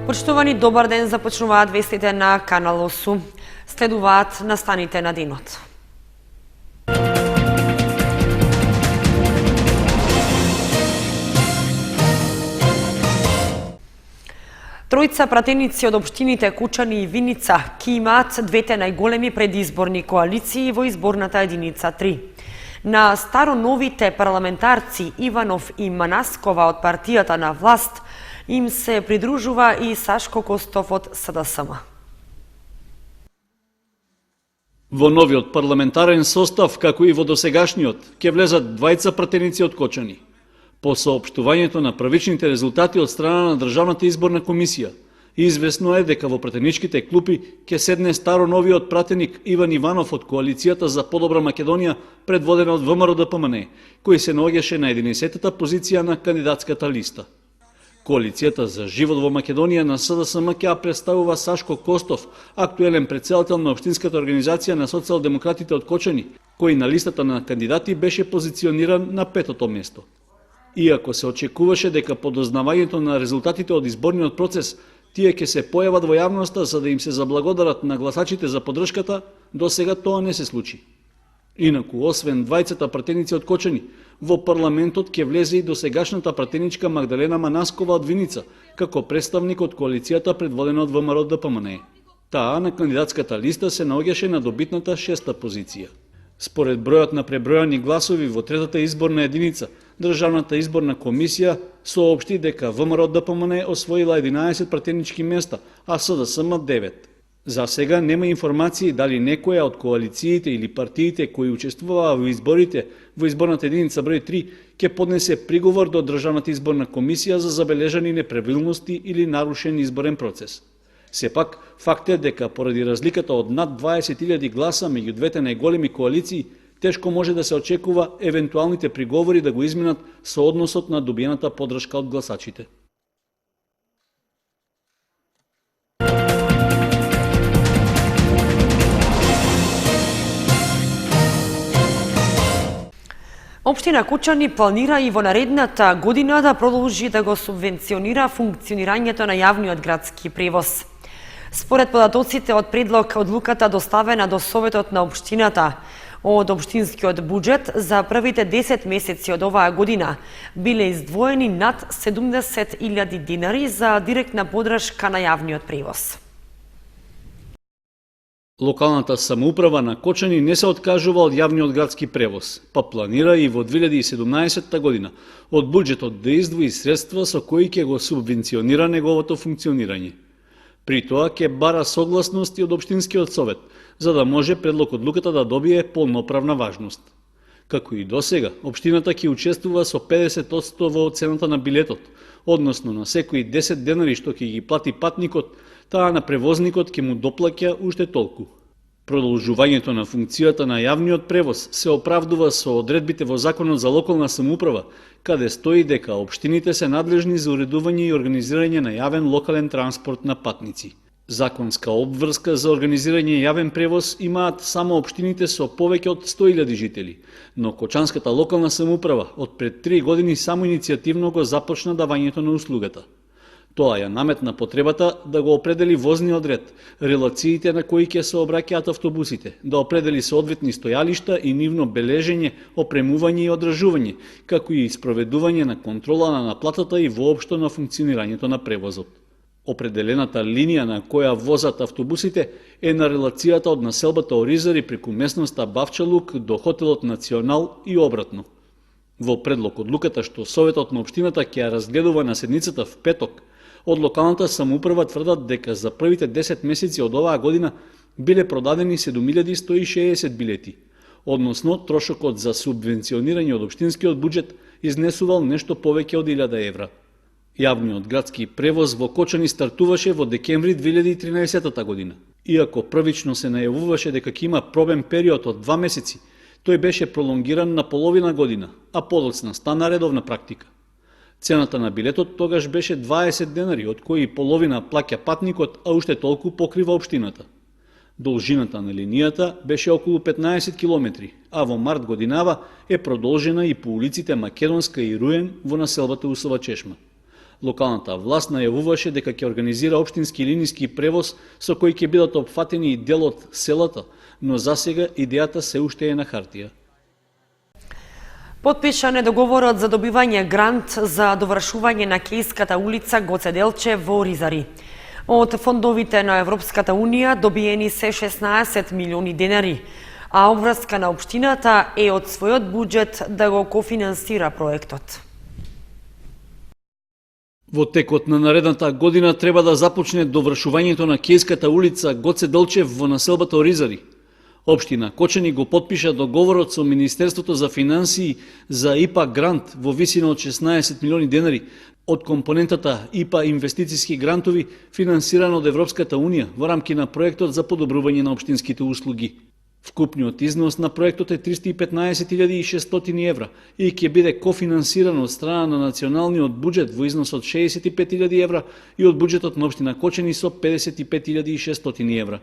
Почитувани, добар ден, започнуваат вестите на Канал 8. Следуваат настаните на денот. Тројца пратеници од општините Кучани и Виница ќе имаат двете најголеми предизборни коалиции во изборната единица 3. На староновите парламентарци Иванов и Манаскова од партијата на власт им се придружува и Сашко Костов од СДСМ. Во новиот парламентарен состав, како и во досегашниот, ќе влезат двајца пратеници од Кочани. По соопштувањето на првичните резултати од страна на Државната изборна комисија, известно е дека во пратеничките клупи ќе седне староновиот пратеник Иван Иванов од Коалицијата за подобра Македонија, предводена од ВМРО-ДПМНЕ, кој се наоѓаше на 11-та позиција на кандидатската листа. Коалицијата за живот во Македонија на СДСМ ќе ја представува Сашко Костов, актуелен претседател на Општинската организација на социјалдемократите од Кочани, кој на листата на кандидати беше позициониран на 5-то место. Иако се очекуваше дека по дознавањето на резултатите од изборниот процес, тие ќе се појават во јавноста за да им се заблагодарат на гласачите за поддршката, до сега тоа не се случи. Инаку, освен двајцата пратеници од Кочани, во парламентот ќе влезе и досегашната пратеничка Магдалена Манаскова од Виница, како представник од коалицијата предводена од ВМРО-ДПМНЕ. Таа на кандидатската листа се наоѓаше на добитната 6-та позиција. Според бројот на пребројани гласови во третата изборна единица, Државната изборна комисија соопшти дека ВМРО-ДПМНЕ освоила 11 пратенички места, а СДСМ 9. За сега нема информации дали некоја од коалициите или партиите кои учествуваа во изборите во изборната единица број 3 ќе поднесе приговор до Државната изборна комисија за забележани неправилности или нарушен изборен процес. Сепак, факт е дека поради разликата од над 20.000 гласа меѓу двете најголеми коалиции, тешко може да се очекува евентуалните приговори да го изменат со односот на добиената поддршка од гласачите. Општина Кучани планира и во наредната година да продолжи да го субвенционира функционирањето на јавниот градски превоз. Според податоците од предлог одлуката доставена до Советот на општината, од општинскиот буџет за првите 10 месеци од оваа година биле издвоени над 70.000 динари за директна поддршка на јавниот превоз. Локалната самоуправа на Кочани не се откажува од јавниот градски превоз, па планира и во 2017 година од буџетот да издвои средства со кои ќе го субвенционира неговото функционирање. При тоа ќе бара согласност и од Општинскиот совет, за да може предлог одлуката да добие полноправна важност. Како и досега, општината ќе учествува со 50% во цената на билетот, односно на секои 10 денари што ќе ги плати патникот, таа на превозникот ќе му доплаќа уште толку. Продолжувањето на функцијата на јавниот превоз се оправдува со одредбите во Законот за локална самоуправа, каде стои дека општините се надлежни за уредување и организирање на јавен локален транспорт на патници. Законска обврска за организирање јавен превоз имаат само општините со повеќе од 100.000 жители, но Кочанската локална самоуправа од пред 3 години само иницијативно го започна давањето на услугата. Тоа ја наметна потребата да го определи возниот ред, релациите на кои ќе се обраќаат автобусите, да определи соодветни стојалишта и нивно бележење, опремување и одржување, како и спроведување на контрола на наплатата и воопшто на функционирањето на превозот. Определената линија на која возат автобусите е на релацијата од населбата Оризари преку местноста Бавчалук до хотелот Национал и обратно. Во предлог одлуката што Советот на општината ќе ја разгледува на седницата в петок, од локалната самоуправа тврдат дека за првите 10 месеци од оваа година биле продадени 7160 билети, односно трошокот за субвенционирање од општинскиот буџет изнесувал нешто повеќе од 1000 евра. Јавниот градски превоз во Кочани стартуваше во декември 2013 година. Иако првично се најавуваше дека ќе има пробен период од 2 месеци, тој беше пролонгиран на половина година, а подоцна стана редовна практика. Цената на билетот тогаш беше 20 денари, од кои половина плаќа патникот, а уште толку покрива општината. Должината на линијата беше околу 15 километри, а во март годинава е продолжена и по улиците Македонска и Руен во населбата Усова Чешма. Локалната власт најавуваше дека ќе организира општински линиски превоз со кој ќе бидат опфатени и дел од селата, но засега идејата се уште е на хартија. Подпишан е договорот за добивање грант за довршување на Кејската улица Гоце Делчев во Оризари. Од фондовите на Европската Унија добиени се 16 милиони денари, а обврска на општината е од својот буџет да го кофинансира проектот. Во текот на наредната година треба да започне довршувањето на Кејската улица Гоце Делчев во населбата Оризари. Општина Кочани го потпиша договорот со Министерството за финансии за ИПА грант во висина од 16 милиони денари од компонентата ИПА инвестициски грантови финансиран од Европската Унија во рамки на проектот за подобрување на општинските услуги. Вкупниот износ на проектот е 315.600 евра и ќе биде кофинансиран од страна на националниот буџет во износ од 65.000 евра и од буџетот на општина Кочани со 55.600 евра.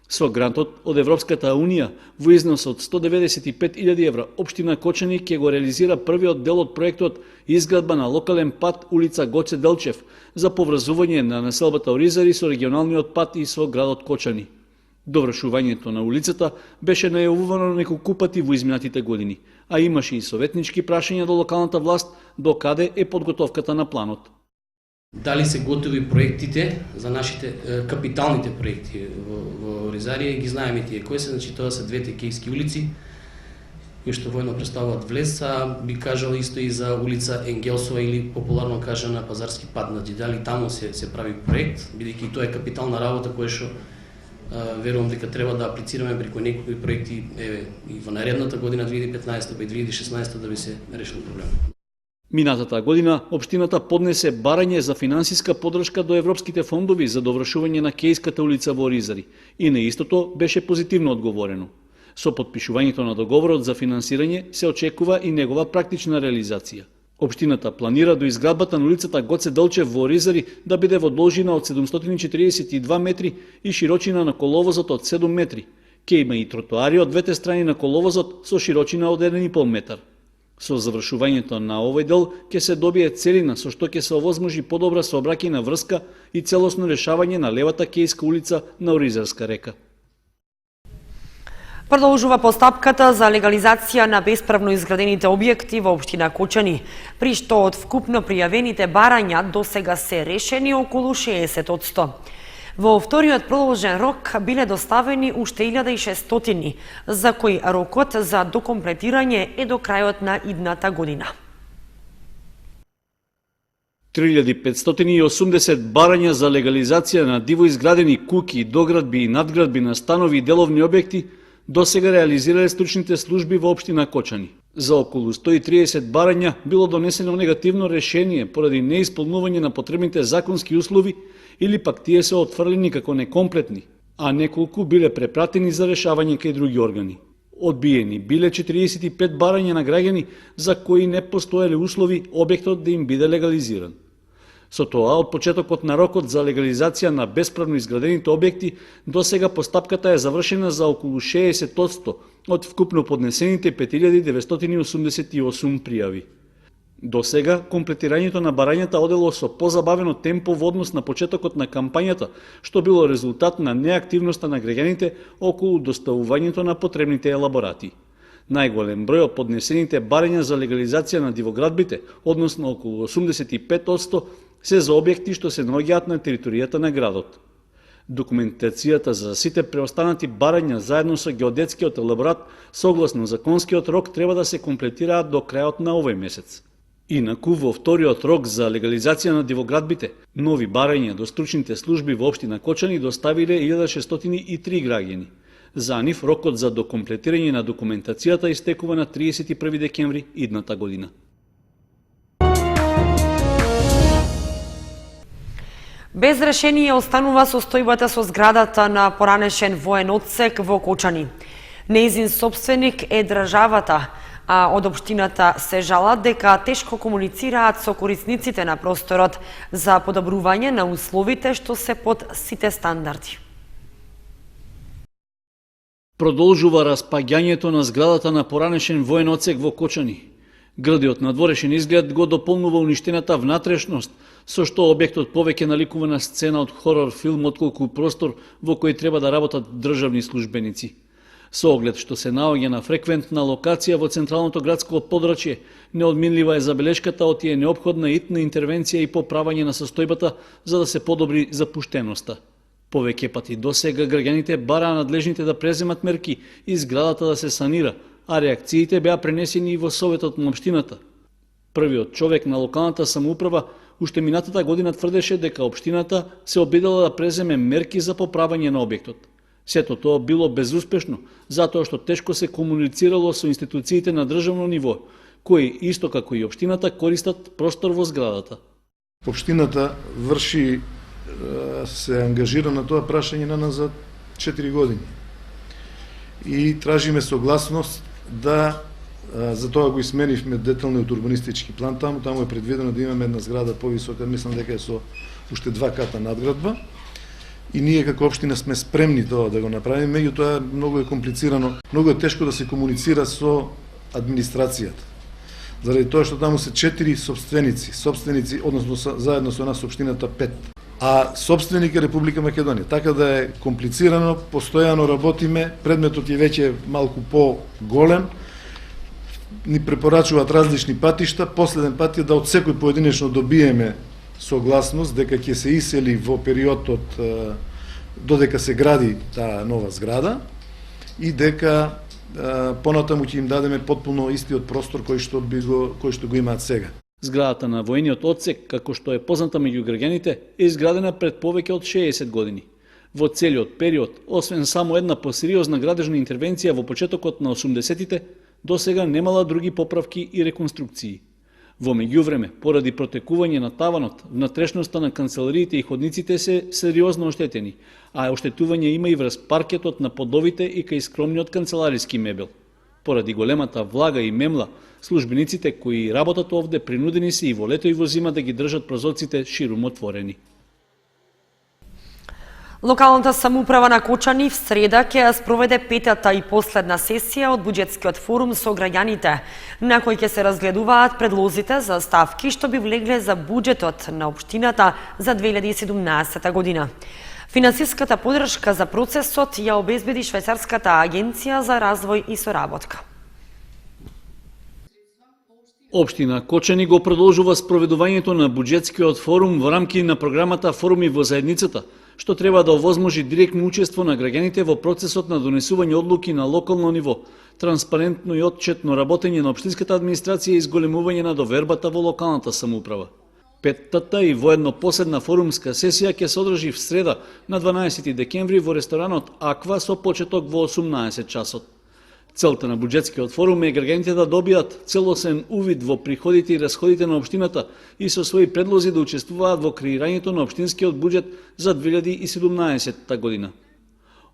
Со грантот од Европската Унија во износ од 195.000 евра, општина Кочани ќе го реализира првиот дел од проектот изградба на локален пат улица Гоце Делчев за поврзување на населбата Оризари со регионалниот пат и со градот Кочани. Довршувањето на улицата беше најавувано неколку пати во изминатите години, а имаше и советнички прашања до локалната власт до каде е подготовката на планот. Дали се готови проектите за нашите капиталните проекти во Оризарија, ги знаеме тие кои се, значи тоа се двете кејски улици, кои што војно представуваат влез, а би кажал исто и за улица Енгелсова или популарно кажана Пазарски пат, значи дали таму се прави проект, бидејќи тоа е капитална работа која што верувам дека треба да аплицираме преку некои проекти и во наредната година 2015 па и 2016 да би се решил проблемот. Минатата година општината поднесе барање за финансиска поддршка до европските фондови за довршување на Кејската улица во Оризари и на истото беше позитивно одговорено. Со потпишувањето на договорот за финансирање се очекува и негова практична реализација. Општината планира до изградбата на улицата Гоце Делчев во Оризари да биде во должина од 742 метри и широчина на коловозот од 7 метри. Ке има и тротоари од двете страни на коловозот со широчина од 1,5 метар. Со завршувањето на овој дел ќе се добие целина со што ќе се овозможи подобра сообраќајна врска и целосно решавање на левата Кејска улица на Оризарска река. Продолжува постапката за легализација на бесправно изградените објекти во општина Кочани, при што од вкупно пријавените барања до сега се решени околу 60%. Во вториот продолжен рок биле доставени уште 1600, за кои рокот за докомплетирање е до крајот на идната година. 3580 барања за легализација на диво изградени куќи, доградби и надградби на станови и деловни објекти до сега реализирале стручните служби во општина Кочани. За околу 130 барања било донесено негативно решение поради неисполнување на потребните законски услови или пак тие се отфрлени како некомплетни, а неколку биле препратени за решавање кај други органи. Одбиени биле 45 барања на граѓани за кои не постоеле услови објектот да им биде легализиран. Со тоа, од почетокот на рокот за легализација на бесправно изградените објекти, до сега постапката е завршена за околу 60% од вкупно поднесените 5988 пријави. До сега, комплетирањето на барањата одело со позабавено темпо во однос на почетокот на кампањата, што било резултат на неактивноста на граѓаните околу доставувањето на потребните елаборати. Најголем број од поднесените барања за легализација на дивоградбите, односно околу 85%, се за објекти што се наоѓаат на територијата на градот. Документацијата за сите преостанати барања заедно со геодетскиот елаборат согласно законскиот рок треба да се комплетираат до крајот на овој месец. Инаку, во вториот рок за легализација на дивоградбите, нови барања до стручните служби во општина Кочани доставиле 1603 граѓани. За нив рокот за докомплетирање на документацијата истекува на 31 декември идната година. Без решение останува состојбата со зградата на поранешен воен одсек во Кочани. Нејзин собственик е државата, а од општината се жалат дека тешко комуницираат со корисниците на просторот за подобрување на условите што се под сите стандарди. Продолжува распаѓањето на зградата на поранешен воен одсек во Кочани. Градиот надворешен изглед го дополнува уништената внатрешност со што објектот повеќе наликува на сцена од хорор филм отколку простор во кој треба да работат државни службеници. Со оглед што се наоѓа на фреквентна локација во централното градско подрачје, неодминлива е забелешката оти е неопходна итна интервенција и поправање на состојбата за да се подобри запуштеноста. Повеќе пати досега граѓаните бараа надлежните да преземат мерки и зградата да се санира, а реакциите беа пренесени и во Советот на општината. Првиот човек на локалната самоуправа уште минатата година тврдеше дека општината се обидела да преземе мерки за поправање на објектот. Сето тоа било безуспешно, затоа што тешко се комуницирало со институциите на државно ниво, кои, исто како и општината, користат простор во зградата. Општината се ангажира на тоа прашање на нас за 4 години. И тражиме согласност да за тоа го изменивме деталниот урбанистички план таму е предвидено да имаме една зграда повисока, мислам дека е со уште 2 ката надградба. И ние како општина сме спремни тоа да го направиме, меѓутоа многу е комплицирано, многу е тешко да се комуницира со администрацијата. Заради тоа што таму се 4 собственици, односно заедно со нас општината 5. А собственик е Република Македонија, така да е комплицирано, постојано работиме, предметот е веќе малку по-голем, ни препорачуваат различни патишта, последен пат е да од секој поединечно добиеме согласност дека ќе се исели во периодот додека се гради таа нова зграда и дека понатаму ќе им дадеме потпуно истиот простор кој што го имаат сега. Зградата на војниот одсек, како што е позната меѓу граѓаните, е изградена пред повеќе од 60 години. Во целиот период, освен само една посериозна градежна интервенција во почетокот на 80-тите, досега немала други поправки и реконструкции. Во меѓувреме, поради протекување на таванот, внатрешноста на канцелариите и ходниците се сериозно оштетени, а оштетување има и врз паркетот на подовите и кај скромниот канцелариски мебел. Поради големата влага и мемла, службениците кои работат овде принудени се и во лето и во зима да ги држат прозорците ширум отворени. Локалната самоуправа на Кочани в среда ќе спроведе петата и последна сесија од буџетскиот форум со граѓаните, на кој ќе се разгледуваат предлозите за ставки што би влегле за буџетот на општината за 2017 година. Финансиската поддршка за процесот ја обезбеди Швајцарската агенција за развој и соработка. Општина Кочани го продолжува спроведувањето на буџетскиот форум во рамки на програмата Форуми во заедницата, што треба да овозможи директно учество на граѓаните во процесот на донесување одлуки на локално ниво, транспарентно и отчетно работење на општинската администрација и изголемување на довербата во локалната самоуправа. Петтата и воедно последна форумска сесија ќе се одржи в среда на 12 декември во ресторанот Аква со почеток во 18 часот. Целта на буџетскиот форум е граѓаните да добијат целосен увид во приходите и расходите на општината и со своји предлози да учествуваат во креирањето на општинскиот буџет за 2017 година.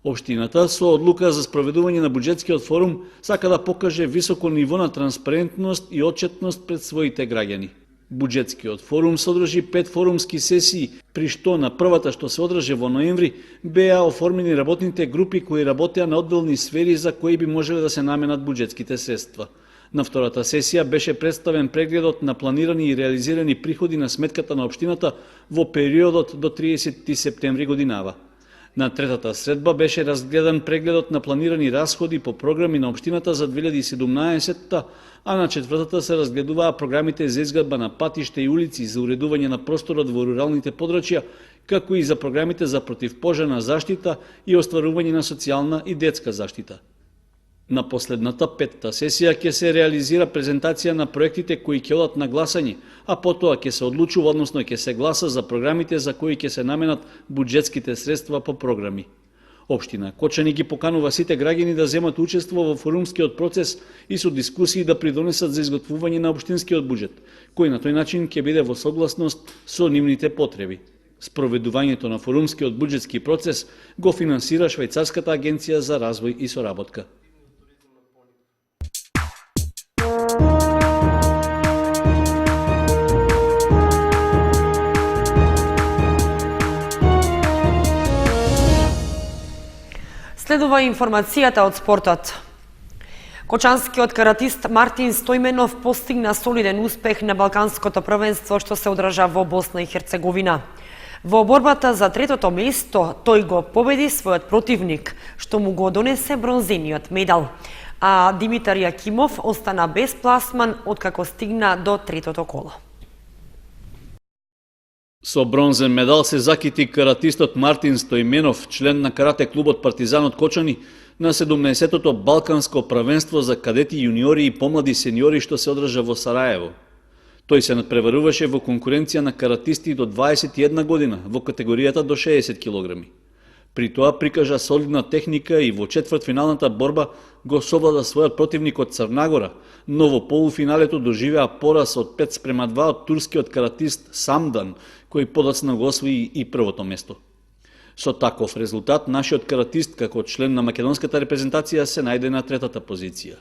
Општината со одлука за спроведување на буџетскиот форум сака да покаже високо ниво на транспарентност и отчетност пред своите граѓани. Буџетскиот форум содржи 5 форумски сесии, при што на првата што се одржи во ноември беа оформени работните групи кои работеа на одделни сфери за кои би можеле да се наменат буџетските средства. На втората сесија беше представен прегледот на планирани и реализирани приходи на сметката на општината во периодот до 30 септември годинава. На третата средба беше разгледан прегледот на планирани расходи по програми на општината за 2017, а на четвртата се разгледуваа програмите за изградба на патишта и улици за уредување на просторот во руралните подрачја, како и за програмите за противпожарна заштита и остварување на социјална и детска заштита. На последната петта сесија ќе се реализира презентација на проектите кои ќе одат на гласање, а потоа ќе се одлучува, односно ќе се гласа за програмите за кои ќе се наменат буџетските средства по програми. Општина Кочани ги поканува сите граѓани да земат учество во форумскиот процес и со дискусии да придонесат за изготвување на општинскиот буџет, кој на тој начин ќе биде во согласност со нивните потреби. Спроведувањето на форумскиот буџетски процес го финансира Швајцарската агенција за развој и соработка. Следува информацијата од спортот. Кочанскиот каратист Мартин Стојменов постигна солиден успех на Балканското првенство што се одржа во Босна и Херцеговина. Во борбата за третото место тој го победи својот противник, што му го донесе бронзениот медал. А Димитар Јакимов остана без пласман откако стигна до третото коло. Со бронзен медал се закити каратистот Мартин Стојменов, член на карате клубот Партизан од Кочани, на 17-тото Балканско првенство за кадети, јуниори и помлади сениори што се одржа во Сараево. Тој се надпреваруваше во конкуренција на каратисти до 21 година во категоријата до 60 килограми. При тоа прикажа солидна техника и во четвртфиналната борба го совлада својот противник од Црнагора, но во полуфиналето доживеа пораз од 5:2 од турскиот каратист Самдан, кој подоцна го освои и првото место. Со таков резултат, нашиот каратист, како член на македонската репрезентација, се најде на третата позиција.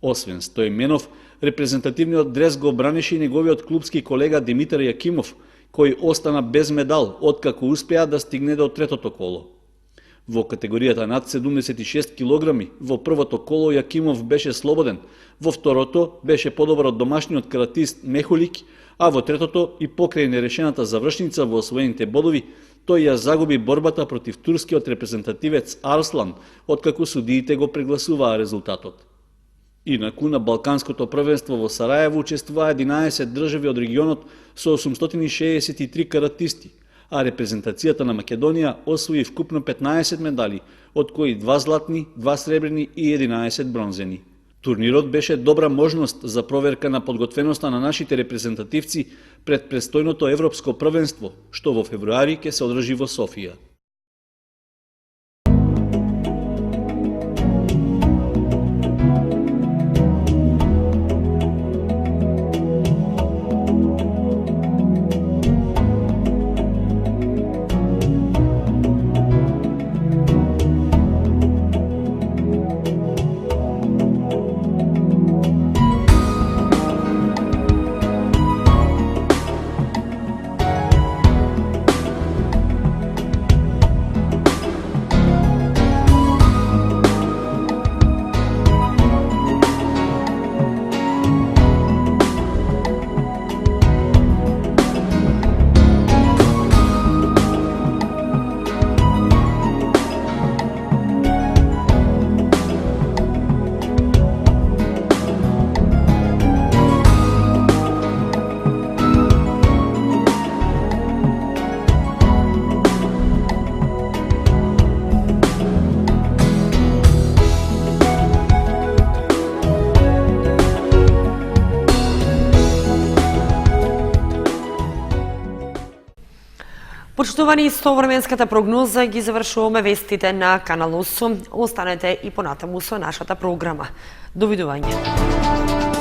Освен Стојменов, репрезентативниот дрес го бранеше и неговиот клубски колега Димитар Јакимов, кој остана без медал, откако успеа да стигне до третото коло. Во категоријата над 76 килограми, во првото коло Јакимов беше слободен, во второто беше подобар од домашниот каратист Мехулик, а во третото и покрај нерешената завршница во освоените бодови, тој ја загуби борбата против турскиот репрезентативец Арслан, откако судиите го прегласуваа резултатот. Инаку на Балканското првенство во Сараево учествуваа 11 држави од регионот со 863 каратисти, а репрезентацијата на Македонија освои вкупно 15 медали, од кои 2 златни, 2 сребрени и 11 бронзени. Турнирот беше добра можност за проверка на подготвеноста на нашите репрезентативци пред престојното Европско првенство, што во февруари ќе се одржи во Софија. Почитувани, со временската прогноза ги завршуваме вестите на Канал 8. Останете и понатаму со нашата програма. Довидување.